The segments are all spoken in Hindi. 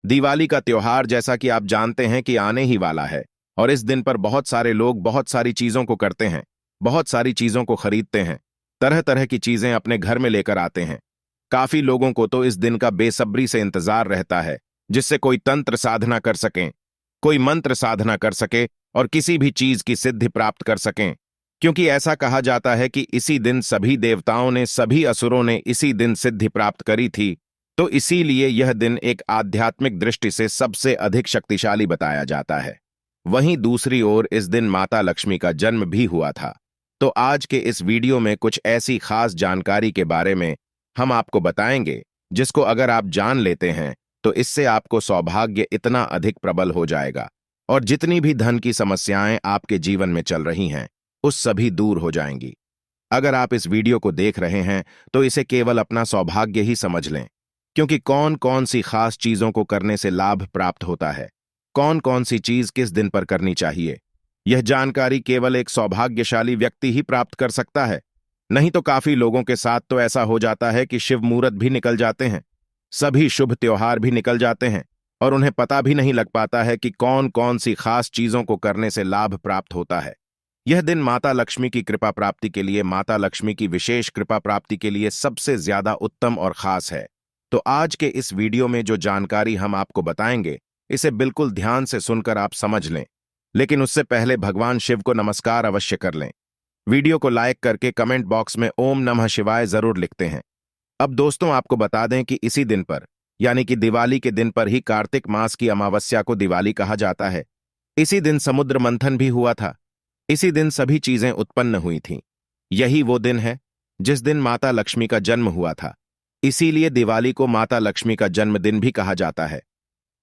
दिवाली का त्योहार जैसा कि आप जानते हैं कि आने ही वाला है। और इस दिन पर बहुत सारे लोग बहुत सारी चीजों को करते हैं, बहुत सारी चीजों को खरीदते हैं, तरह तरह की चीजें अपने घर में लेकर आते हैं। काफी लोगों को तो इस दिन का बेसब्री से इंतजार रहता है, जिससे कोई तंत्र साधना कर सकें, कोई मंत्र साधना कर सके और किसी भी चीज की सिद्धि प्राप्त कर सकें। क्योंकि ऐसा कहा जाता है कि इसी दिन सभी देवताओं ने, सभी असुरों ने इसी दिन सिद्धि प्राप्त करी थी। तो इसीलिए यह दिन एक आध्यात्मिक दृष्टि से सबसे अधिक शक्तिशाली बताया जाता है। वहीं दूसरी ओर इस दिन माता लक्ष्मी का जन्म भी हुआ था। तो आज के इस वीडियो में कुछ ऐसी खास जानकारी के बारे में हम आपको बताएंगे, जिसको अगर आप जान लेते हैं तो इससे आपको सौभाग्य इतना अधिक प्रबल हो जाएगा और जितनी भी धन की समस्याएं आपके जीवन में चल रही हैं उस सभी दूर हो जाएंगी। अगर आप इस वीडियो को देख रहे हैं तो इसे केवल अपना सौभाग्य ही समझ लें, क्योंकि कौन कौन सी खास चीजों को करने से लाभ प्राप्त होता है, कौन कौन सी चीज किस दिन पर करनी चाहिए, यह जानकारी केवल एक सौभाग्यशाली व्यक्ति ही प्राप्त कर सकता है। नहीं तो काफी लोगों के साथ तो ऐसा हो जाता है कि शिव मुहूर्त भी निकल जाते हैं, सभी शुभ त्योहार भी निकल जाते हैं और उन्हें पता भी नहीं लग पाता है कि कौन कौन सी खास चीजों को करने से लाभ प्राप्त होता है। यह दिन माता लक्ष्मी की कृपा प्राप्ति के लिए, माता लक्ष्मी की विशेष कृपा प्राप्ति के लिए सबसे ज्यादा उत्तम और खास है। तो आज के इस वीडियो में जो जानकारी हम आपको बताएंगे, इसे बिल्कुल ध्यान से सुनकर आप समझ लें। लेकिन उससे पहले भगवान शिव को नमस्कार अवश्य कर लें। वीडियो को लाइक करके कमेंट बॉक्स में ओम नमः शिवाय जरूर लिखते हैं। अब दोस्तों, आपको बता दें कि इसी दिन पर, यानी कि दिवाली के दिन पर ही कार्तिक मास की अमावस्या को दिवाली कहा जाता है। इसी दिन समुद्र मंथन भी हुआ था। इसी दिन सभी चीजें उत्पन्न हुई थीं। यही वो दिन है जिस दिन माता लक्ष्मी का जन्म हुआ था। इसीलिए दिवाली को माता लक्ष्मी का जन्मदिन भी कहा जाता है।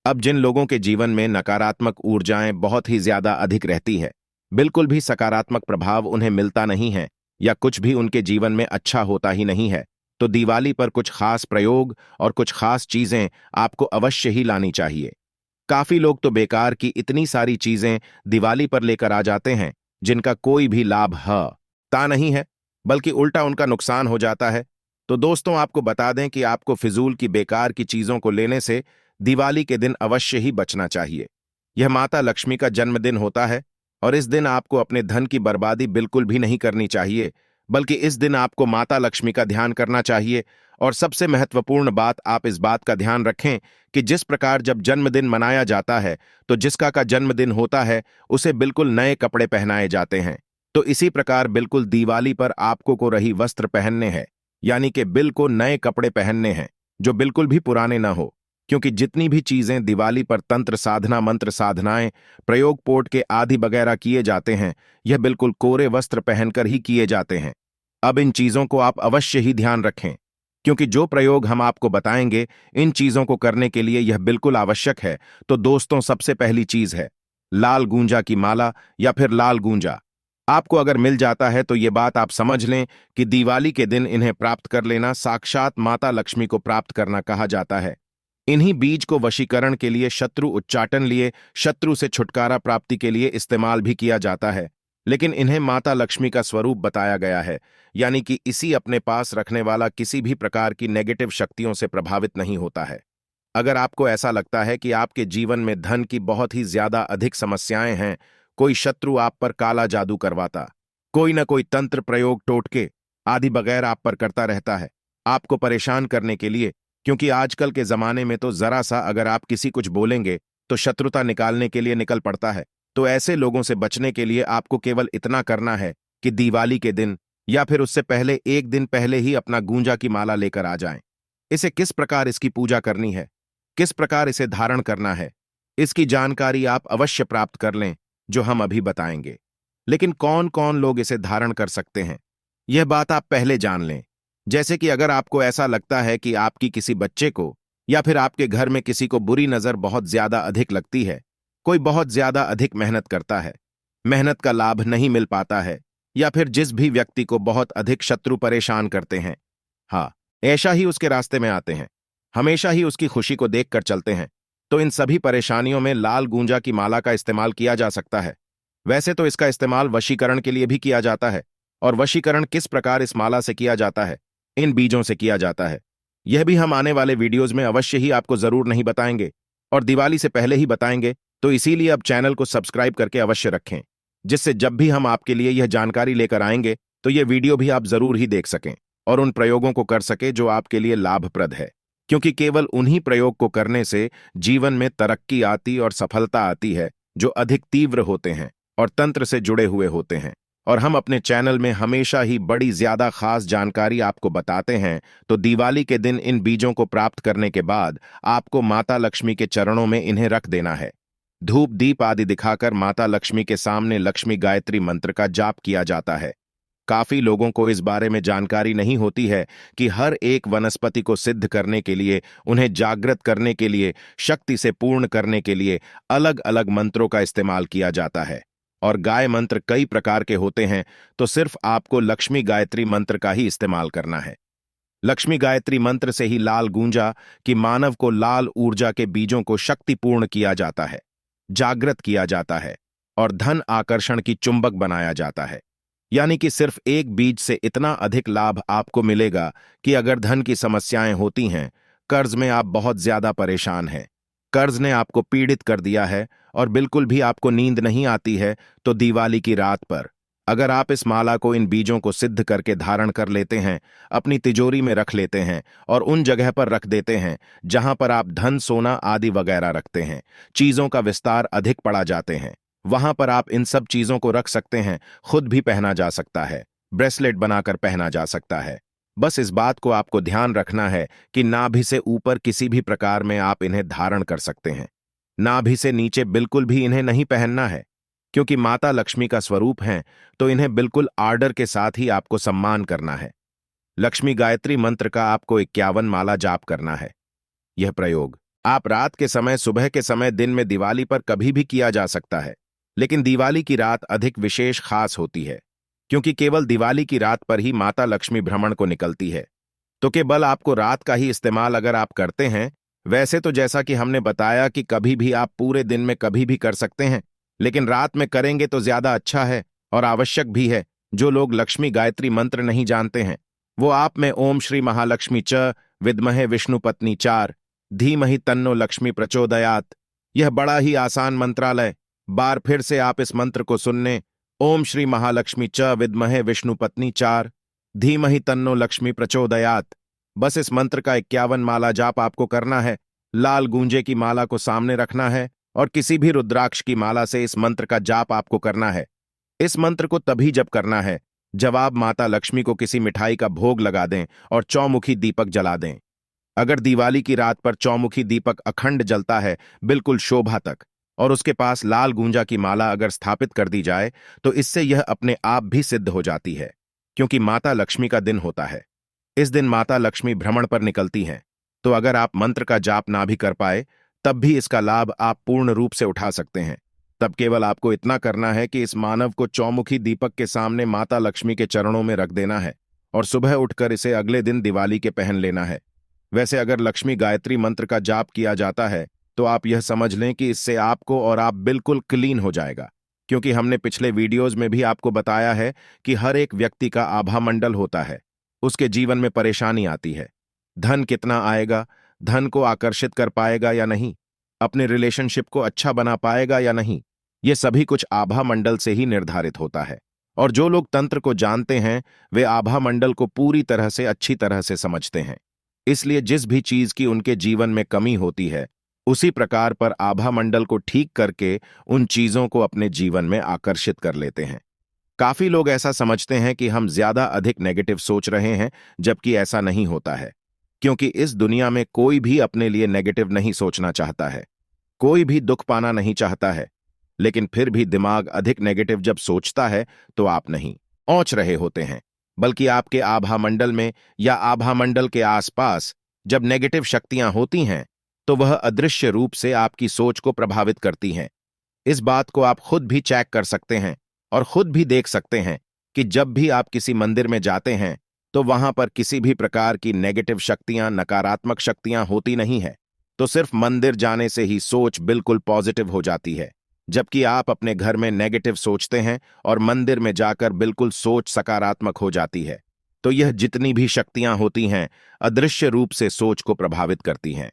अब जिन लोगों के जीवन में नकारात्मक ऊर्जाएं बहुत ही ज्यादा अधिक रहती है, बिल्कुल भी सकारात्मक प्रभाव उन्हें मिलता नहीं है या कुछ भी उनके जीवन में अच्छा होता ही नहीं है, तो दिवाली पर कुछ खास प्रयोग और कुछ खास चीजें आपको अवश्य ही लानी चाहिए। काफी लोग तो बेकार की इतनी सारी चीजें दिवाली पर लेकर आ जाते हैं जिनका कोई भी लाभ ता नहीं है, बल्कि उल्टा उनका नुकसान हो जाता है। तो दोस्तों, आपको बता दें कि आपको फिजूल की बेकार की चीजों को लेने से दिवाली के दिन अवश्य ही बचना चाहिए। यह माता लक्ष्मी का जन्मदिन होता है और इस दिन आपको अपने धन की बर्बादी बिल्कुल भी नहीं करनी चाहिए, बल्कि इस दिन आपको माता लक्ष्मी का ध्यान करना चाहिए। और सबसे महत्वपूर्ण बात, आप इस बात का ध्यान रखें कि जिस प्रकार जब जन्मदिन मनाया जाता है तो जिसका का जन्मदिन होता है उसे बिल्कुल नए कपड़े पहनाए जाते हैं। तो इसी प्रकार बिल्कुल दिवाली पर आपको को रही वस्त्र पहनने हैं, यानी कि बिल्कुल नए कपड़े पहनने हैं जो बिल्कुल भी पुराने ना हो। क्योंकि जितनी भी चीजें दिवाली पर तंत्र साधना, मंत्र साधनाएं, प्रयोग पोट के आदि वगैरह किए जाते हैं, यह बिल्कुल कोरे वस्त्र पहनकर ही किए जाते हैं। अब इन चीजों को आप अवश्य ही ध्यान रखें, क्योंकि जो प्रयोग हम आपको बताएंगे इन चीजों को करने के लिए यह बिल्कुल आवश्यक है। तो दोस्तों, सबसे पहली चीज है लाल गूंजा की माला या फिर लाल गूंजा। आपको अगर मिल जाता है तो ये बात आप समझ लें कि दिवाली के दिन इन्हें प्राप्त कर लेना साक्षात माता लक्ष्मी को प्राप्त करना कहा जाता है। इन्हीं बीज को वशीकरण के लिए, शत्रु उच्चाटन लिए, शत्रु से छुटकारा प्राप्ति के लिए इस्तेमाल भी किया जाता है। लेकिन इन्हें माता लक्ष्मी का स्वरूप बताया गया है, यानी कि इसी अपने पास रखने वाला किसी भी प्रकार की नेगेटिव शक्तियों से प्रभावित नहीं होता है। अगर आपको ऐसा लगता है कि आपके जीवन में धन की बहुत ही ज्यादा अधिक समस्याएं हैं, कोई शत्रु आप पर काला जादू करवाता, कोई न कोई तंत्र प्रयोग, टोटके आदि बगैर आप पर करता रहता है आपको परेशान करने के लिए, क्योंकि आजकल के जमाने में तो जरा सा अगर आप किसी कुछ बोलेंगे तो शत्रुता निकालने के लिए निकल पड़ता है। तो ऐसे लोगों से बचने के लिए आपको केवल इतना करना है कि दिवाली के दिन या फिर उससे पहले एक दिन पहले ही अपना गूंजा की माला लेकर आ जाएं। इसे किस प्रकार इसकी पूजा करनी है, किस प्रकार इसे धारण करना है, इसकी जानकारी आप अवश्य प्राप्त कर लें, जो हम अभी बताएंगे। लेकिन कौन कौन लोग इसे धारण कर सकते हैं, यह बात आप पहले जान लें। जैसे कि अगर आपको ऐसा लगता है कि आपकी किसी बच्चे को या फिर आपके घर में किसी को बुरी नजर बहुत ज्यादा अधिक लगती है, कोई बहुत ज्यादा अधिक मेहनत करता है, मेहनत का लाभ नहीं मिल पाता है, या फिर जिस भी व्यक्ति को बहुत अधिक शत्रु परेशान करते हैं, ऐसा ही उसके रास्ते में आते हैं, हमेशा ही उसकी खुशी को देखकर चलते हैं, तो इन सभी परेशानियों में लाल गूंजा की माला का इस्तेमाल किया जा सकता है। वैसे तो इसका इस्तेमाल वशीकरण के लिए भी किया जाता है, और वशीकरण किस प्रकार इस माला से किया जाता है, इन बीजों से किया जाता है, यह भी हम आने वाले वीडियोज में अवश्य ही आपको जरूर नहीं बताएंगे। और दिवाली से पहले ही बताएंगे, तो इसीलिए अब चैनल को सब्सक्राइब करके अवश्य रखें, जिससे जब भी हम आपके लिए यह जानकारी लेकर आएंगे तो ये वीडियो भी आप जरूर ही देख सकें और उन प्रयोगों को कर सके जो आपके लिए लाभप्रद है। क्योंकि केवल उन्हीं प्रयोग को करने से जीवन में तरक्की आती और सफलता आती है जो अधिक तीव्र होते हैं और तंत्र से जुड़े हुए होते हैं। और हम अपने चैनल में हमेशा ही बड़ी ज्यादा खास जानकारी आपको बताते हैं। तो दिवाली के दिन इन बीजों को प्राप्त करने के बाद आपको माता लक्ष्मी के चरणों में इन्हें रख देना है। धूप दीप आदि दिखाकर माता लक्ष्मी के सामने लक्ष्मी गायत्री मंत्र का जाप किया जाता है। काफी लोगों को इस बारे में जानकारी नहीं होती है कि हर एक वनस्पति को सिद्ध करने के लिए, उन्हें जागृत करने के लिए, शक्ति से पूर्ण करने के लिए अलग अलग मंत्रों का इस्तेमाल किया जाता है। और गाय मंत्र कई प्रकार के होते हैं, तो सिर्फ आपको लक्ष्मी गायत्री मंत्र का ही इस्तेमाल करना है। लक्ष्मी गायत्री मंत्र से ही लाल गूंजा कि मानव को लाल ऊर्जा के बीजों को शक्तिपूर्ण किया जाता है, जागृत किया जाता है और धन आकर्षण की चुंबक बनाया जाता है। यानी कि सिर्फ एक बीज से इतना अधिक लाभ आपको मिलेगा कि अगर धन की समस्याएं होती हैं, कर्ज में आप बहुत ज्यादा परेशान हैं, कर्ज ने आपको पीड़ित कर दिया है और बिल्कुल भी आपको नींद नहीं आती है, तो दिवाली की रात पर अगर आप इस माला को इन बीजों को सिद्ध करके धारण कर लेते हैं, अपनी तिजोरी में रख लेते हैं और उन जगह पर रख देते हैं जहां पर आप धन सोना आदि वगैरह रखते हैं, चीजों का विस्तार अधिक पड़ा जाते हैं, वहां पर आप इन सब चीजों को रख सकते हैं। खुद भी पहना जा सकता है, ब्रेसलेट बनाकर पहना जा सकता है। बस इस बात को आपको ध्यान रखना है कि नाभि से ऊपर किसी भी प्रकार में आप इन्हें धारण कर सकते हैं, नाभि से नीचे बिल्कुल भी इन्हें नहीं पहनना है। क्योंकि माता लक्ष्मी का स्वरूप हैं, तो इन्हें बिल्कुल आर्डर के साथ ही आपको सम्मान करना है। लक्ष्मी गायत्री मंत्र का आपको 51 माला जाप करना है। यह प्रयोग आप रात के समय, सुबह के समय, दिन में दिवाली पर कभी भी किया जा सकता है, लेकिन दिवाली की रात अधिक विशेष खास होती है, क्योंकि केवल दिवाली की रात पर ही माता लक्ष्मी भ्रमण को निकलती है। तो केवल आपको रात का ही इस्तेमाल अगर आप करते हैं, वैसे तो जैसा कि हमने बताया कि कभी भी आप पूरे दिन में कभी भी कर सकते हैं, लेकिन रात में करेंगे तो ज्यादा अच्छा है और आवश्यक भी है। जो लोग लक्ष्मी गायत्री मंत्र नहीं जानते हैं, वो आप में ओम श्री महालक्ष्मी च विद्महे विष्णुपत्नी चार धीमहि तन्नो लक्ष्मी प्रचोदयात, यह बड़ा ही आसान मंत्रालय। बार फिर से आप इस मंत्र को सुनने, ओम श्री महालक्ष्मी च विद्महे विष्णुपत्नी चार धीमहि तन्नो लक्ष्मी प्रचोदयात। बस इस मंत्र का 51 माला जाप आपको करना है। लाल गूंजे की माला को सामने रखना है और किसी भी रुद्राक्ष की माला से इस मंत्र का जाप आपको करना है। इस मंत्र को तभी जप करना है जब आप माता लक्ष्मी को किसी मिठाई का भोग लगा दें और चौमुखी दीपक जला दें। अगर दिवाली की रात पर चौमुखी दीपक अखंड जलता है, बिल्कुल शोभा तक, और उसके पास लाल गूंजा की माला अगर स्थापित कर दी जाए, तो इससे यह अपने आप भी सिद्ध हो जाती है, क्योंकि माता लक्ष्मी का दिन होता है। इस दिन माता लक्ष्मी भ्रमण पर निकलती हैं, तो अगर आप मंत्र का जाप ना भी कर पाए, तब भी इसका लाभ आप पूर्ण रूप से उठा सकते हैं। तब केवल आपको इतना करना है कि इस मानव को चौमुखी दीपक के सामने माता लक्ष्मी के चरणों में रख देना है और सुबह उठकर इसे अगले दिन दिवाली के पहन लेना है। वैसे अगर लक्ष्मी गायत्री मंत्र का जाप किया जाता है, तो आप यह समझ लें कि इससे आपको और आप बिल्कुल क्लीन हो जाएगा, क्योंकि हमने पिछले वीडियोज में भी आपको बताया है कि हर एक व्यक्ति का आभा मंडल होता है, उसके जीवन में परेशानी आती है। धन कितना आएगा, धन को आकर्षित कर पाएगा या नहीं, अपने रिलेशनशिप को अच्छा बना पाएगा या नहीं, ये सभी कुछ आभा मंडल से ही निर्धारित होता है। और जो लोग तंत्र को जानते हैं, वे आभा मंडल को पूरी तरह से अच्छी तरह से समझते हैं। इसलिए जिस भी चीज की उनके जीवन में कमी होती है, उसी प्रकार पर आभा मंडल को ठीक करके उन चीजों को अपने जीवन में आकर्षित कर लेते हैं। काफी लोग ऐसा समझते हैं कि हम ज्यादा अधिक नेगेटिव सोच रहे हैं, जबकि ऐसा नहीं होता है, क्योंकि इस दुनिया में कोई भी अपने लिए नेगेटिव नहीं सोचना चाहता है, कोई भी दुख पाना नहीं चाहता है। लेकिन फिर भी दिमाग अधिक नेगेटिव जब सोचता है, तो आप नहीं औंच रहे होते हैं, बल्कि आपके आभा मंडल में या आभा मंडल के आसपास जब नेगेटिव शक्तियां होती हैं, तो वह अदृश्य रूप से आपकी सोच को प्रभावित करती हैं। इस बात को आप खुद भी चेक कर सकते हैं और खुद भी देख सकते हैं कि जब भी आप किसी मंदिर में जाते हैं, तो वहां पर किसी भी प्रकार की नेगेटिव शक्तियां, नकारात्मक शक्तियां होती नहीं है। तो सिर्फ मंदिर जाने से ही सोच बिल्कुल पॉजिटिव हो जाती है, जबकि आप अपने घर में नेगेटिव सोचते हैं और मंदिर में जाकर बिल्कुल सोच सकारात्मक हो जाती है। तो यह जितनी भी शक्तियां होती हैं, अदृश्य रूप से सोच को प्रभावित करती हैं।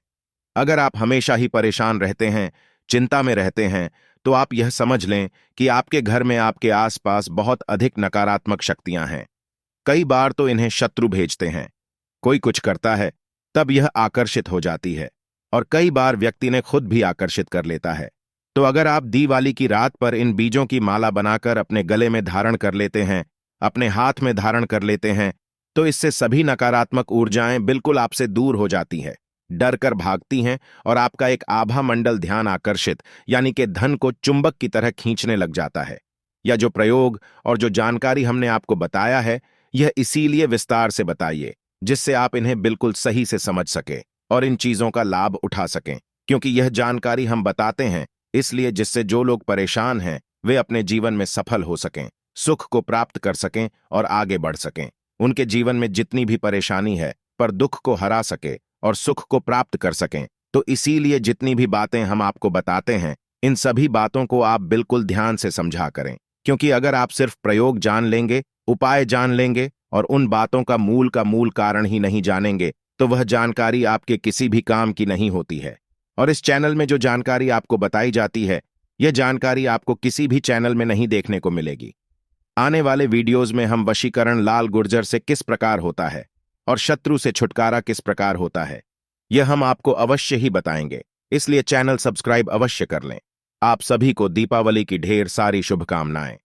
अगर आप हमेशा ही परेशान रहते हैं, चिंता में रहते हैं, तो आप यह समझ लें कि आपके घर में आपके आसपास बहुत अधिक नकारात्मक शक्तियां हैं। कई बार तो इन्हें शत्रु भेजते हैं। कोई कुछ करता है, तब यह आकर्षित हो जाती है, और कई बार व्यक्ति ने खुद भी आकर्षित कर लेता है। तो अगर आप दिवाली की रात पर इन बीजों की माला बनाकर अपने गले में धारण कर लेते हैं, अपने हाथ में धारण कर लेते हैं, तो इससे सभी नकारात्मक ऊर्जाएं बिल्कुल आपसे दूर हो जाती हैं, डर कर भागती हैं, और आपका एक आभा मंडल ध्यान आकर्षित यानी कि धन को चुंबक की तरह खींचने लग जाता है। यह जो प्रयोग और जो जानकारी हमने आपको बताया है, यह इसीलिए विस्तार से बताइए जिससे आप इन्हें बिल्कुल सही से समझ सकें और इन चीजों का लाभ उठा सकें, क्योंकि यह जानकारी हम बताते हैं इसलिए जिससे जो लोग परेशान हैं वे अपने जीवन में सफल हो सकें, सुख को प्राप्त कर सकें और आगे बढ़ सकें। उनके जीवन में जितनी भी परेशानी है पर दुख को हरा सके और सुख को प्राप्त कर सकें। तो इसीलिए जितनी भी बातें हम आपको बताते हैं, इन सभी बातों को आप बिल्कुल ध्यान से समझा करें, क्योंकि अगर आप सिर्फ प्रयोग जान लेंगे, उपाय जान लेंगे और उन बातों का मूल कारण ही नहीं जानेंगे, तो वह जानकारी आपके किसी भी काम की नहीं होती है। और इस चैनल में जो जानकारी आपको बताई जाती है, यह जानकारी आपको किसी भी चैनल में नहीं देखने को मिलेगी। आने वाले वीडियोज में हम वशीकरण लाल गुर्जर से किस प्रकार होता है और शत्रु से छुटकारा किस प्रकार होता है, यह हम आपको अवश्य ही बताएंगे। इसलिए चैनल सब्सक्राइब अवश्य कर लें। आप सभी को दीपावली की ढेर सारी शुभकामनाएं।